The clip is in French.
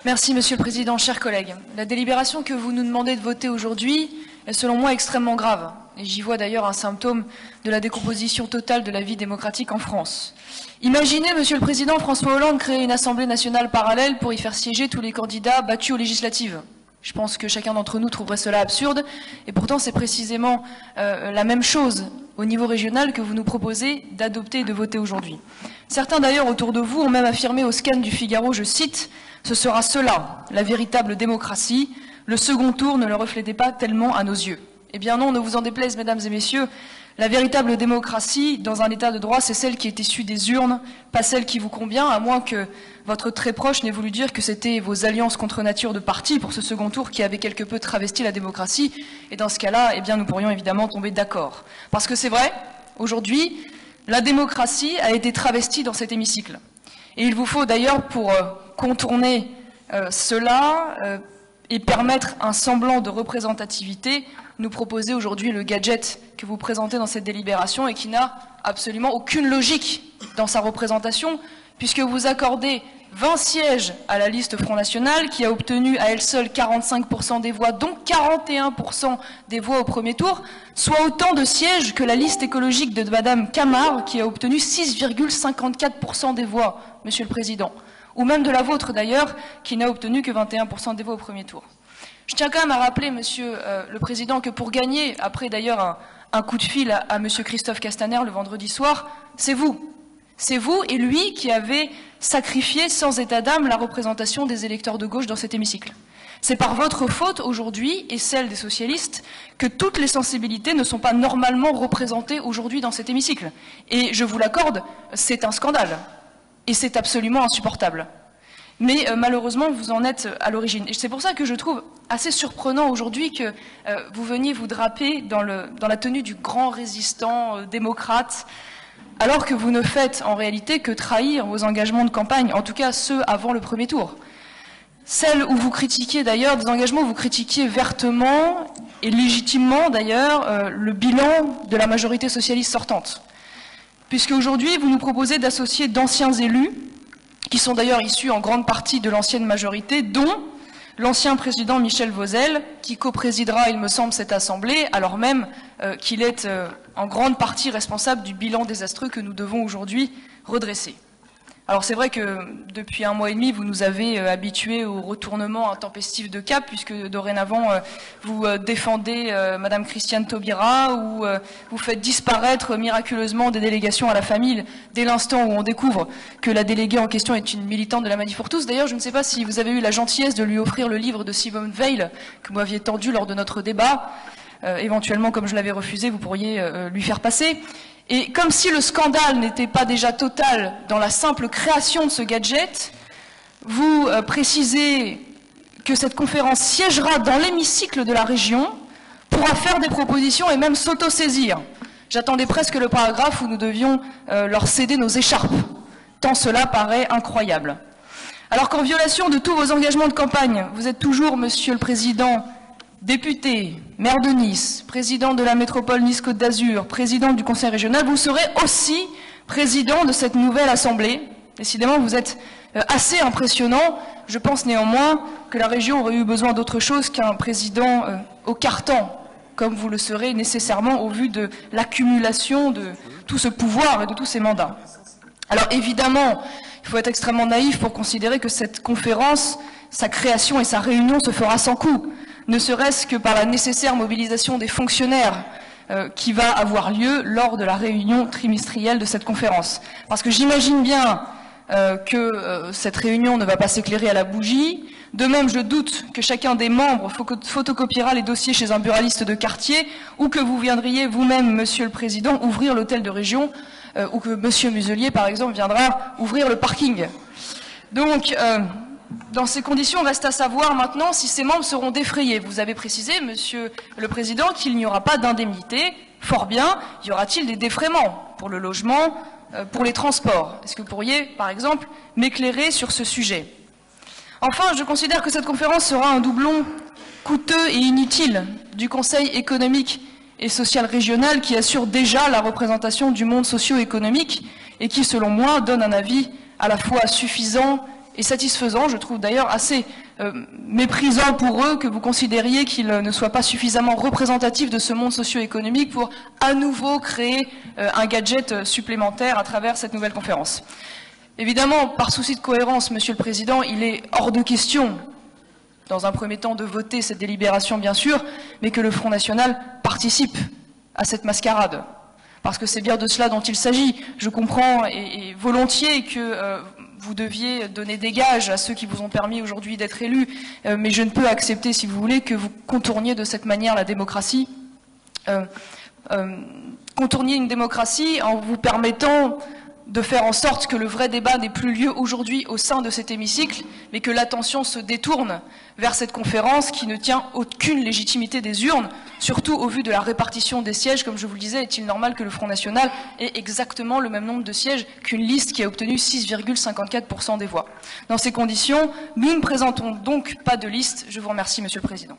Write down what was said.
Merci, Monsieur le Président. Chers collègues, la délibération que vous nous demandez de voter aujourd'hui est selon moi extrêmement grave. Et j'y vois d'ailleurs un symptôme de la décomposition totale de la vie démocratique en France. Imaginez, Monsieur le Président, François Hollande créer une Assemblée nationale parallèle pour y faire siéger tous les candidats battus aux législatives. Je pense que chacun d'entre nous trouverait cela absurde. Et pourtant, c'est précisément la même chose au niveau régional que vous nous proposez d'adopter et de voter aujourd'hui. Certains d'ailleurs autour de vous ont même affirmé au scan du Figaro, je cite, « Ce sera cela, la véritable démocratie. Le second tour ne le reflétait pas tellement à nos yeux. » Eh bien non, ne vous en déplaise, mesdames et messieurs, la véritable démocratie dans un état de droit, c'est celle qui est issue des urnes, pas celle qui vous convient, à moins que votre très proche n'ait voulu dire que c'était vos alliances contre nature de partis pour ce second tour qui avait quelque peu travesti la démocratie. Et dans ce cas-là, eh bien, nous pourrions évidemment tomber d'accord. Parce que c'est vrai, aujourd'hui, la démocratie a été travestie dans cet hémicycle. Et il vous faut d'ailleurs, pour contourner cela et permettre un semblant de représentativité, nous proposer aujourd'hui le gadget que vous présentez dans cette délibération et qui n'a absolument aucune logique dans sa représentation, puisque vous accordez 20 sièges à la liste Front National, qui a obtenu à elle seule 45% des voix, dont 41% des voix au premier tour, soit autant de sièges que la liste écologique de Madame Camard, qui a obtenu 6,54% des voix, Monsieur le Président, ou même de la vôtre d'ailleurs, qui n'a obtenu que 21% des voix au premier tour. Je tiens quand même à rappeler, Monsieur le Président, que pour gagner, après d'ailleurs un coup de fil à Monsieur Christophe Castaner le vendredi soir, c'est vous. C'est vous et lui qui avez sacrifié sans état d'âme la représentation des électeurs de gauche dans cet hémicycle. C'est par votre faute aujourd'hui, et celle des socialistes, que toutes les sensibilités ne sont pas normalement représentées aujourd'hui dans cet hémicycle. Et je vous l'accorde, c'est un scandale. Et c'est absolument insupportable. Mais malheureusement, vous en êtes à l'origine. Et c'est pour ça que je trouve assez surprenant aujourd'hui que vous veniez vous draper dans la tenue du grand résistant démocrate, alors que vous ne faites en réalité que trahir vos engagements de campagne, en tout cas ceux avant le premier tour. Celles où vous critiquiez d'ailleurs, des engagements où vous critiquiez vertement et légitimement d'ailleurs le bilan de la majorité socialiste sortante. Puisque aujourd'hui, vous nous proposez d'associer d'anciens élus, qui sont d'ailleurs issus en grande partie de l'ancienne majorité, dont l'ancien président Michel Vauzel, qui coprésidera, il me semble, cette Assemblée, alors même qu'il est en grande partie responsable du bilan désastreux que nous devons aujourd'hui redresser. Alors c'est vrai que depuis 1 mois et demi, vous nous avez habitués au retournement intempestif de cap, puisque dorénavant, vous défendez Madame Christiane Taubira, ou vous faites disparaître miraculeusement des délégations à la famille dès l'instant où on découvre que la déléguée en question est une militante de la Manif pour tous. D'ailleurs, je ne sais pas si vous avez eu la gentillesse de lui offrir le livre de Simone Veil, que vous m'aviez tendu lors de notre débat. Éventuellement, comme je l'avais refusé, vous pourriez lui faire passer. Et comme si le scandale n'était pas déjà total dans la simple création de ce gadget, vous précisez que cette conférence siégera dans l'hémicycle de la région, pourra faire des propositions et même s'autosaisir. J'attendais presque le paragraphe où nous devions leur céder nos écharpes, tant cela paraît incroyable. Alors qu'en violation de tous vos engagements de campagne, vous êtes toujours, Monsieur le Président, député, maire de Nice, président de la métropole Nice-Côte d'Azur, président du conseil régional, vous serez aussi président de cette nouvelle assemblée. Décidément, vous êtes assez impressionnant. Je pense néanmoins que la région aurait eu besoin d'autre chose qu'un président au cartan, comme vous le serez nécessairement au vu de l'accumulation de tout ce pouvoir et de tous ces mandats. Alors évidemment, il faut être extrêmement naïf pour considérer que cette conférence, sa création et sa réunion se fera sans coût, ne serait-ce que par la nécessaire mobilisation des fonctionnaires qui va avoir lieu lors de la réunion trimestrielle de cette conférence. Parce que j'imagine bien que cette réunion ne va pas s'éclairer à la bougie. De même, je doute que chacun des membres photocopiera les dossiers chez un buraliste de quartier, ou que vous viendriez vous-même, Monsieur le Président, ouvrir l'hôtel de région, ou que Monsieur Muselier, par exemple, viendra ouvrir le parking. Donc, dans ces conditions, reste à savoir maintenant si ces membres seront défrayés. Vous avez précisé, Monsieur le Président, qu'il n'y aura pas d'indemnité. Fort bien, y aura-t-il des défraiements pour le logement, pour les transports? Est-ce que vous pourriez, par exemple, m'éclairer sur ce sujet? Enfin, je considère que cette conférence sera un doublon coûteux et inutile du Conseil économique et social régional qui assure déjà la représentation du monde socio-économique et qui, selon moi, donne un avis à la fois suffisant et satisfaisant. Je trouve d'ailleurs assez méprisant pour eux que vous considériez qu'ils ne soient pas suffisamment représentatifs de ce monde socio-économique pour à nouveau créer un gadget supplémentaire à travers cette nouvelle conférence. Évidemment, par souci de cohérence, Monsieur le Président, il est hors de question, dans un premier temps, de voter cette délibération, bien sûr, mais que le Front National participe à cette mascarade. Parce que c'est bien de cela dont il s'agit. Je comprends et volontiers que vous deviez donner des gages à ceux qui vous ont permis aujourd'hui d'être élus, mais je ne peux accepter, si vous voulez, que vous contourniez de cette manière la démocratie. Contourniez une démocratie en vous permettant de faire en sorte que le vrai débat n'ait plus lieu aujourd'hui au sein de cet hémicycle, mais que l'attention se détourne vers cette conférence qui ne tient aucune légitimité des urnes, surtout au vu de la répartition des sièges. Comme je vous le disais, est-il normal que le Front National ait exactement le même nombre de sièges qu'une liste qui a obtenu 6,54% des voix? Dans ces conditions, nous ne présentons donc pas de liste. Je vous remercie, Monsieur le Président.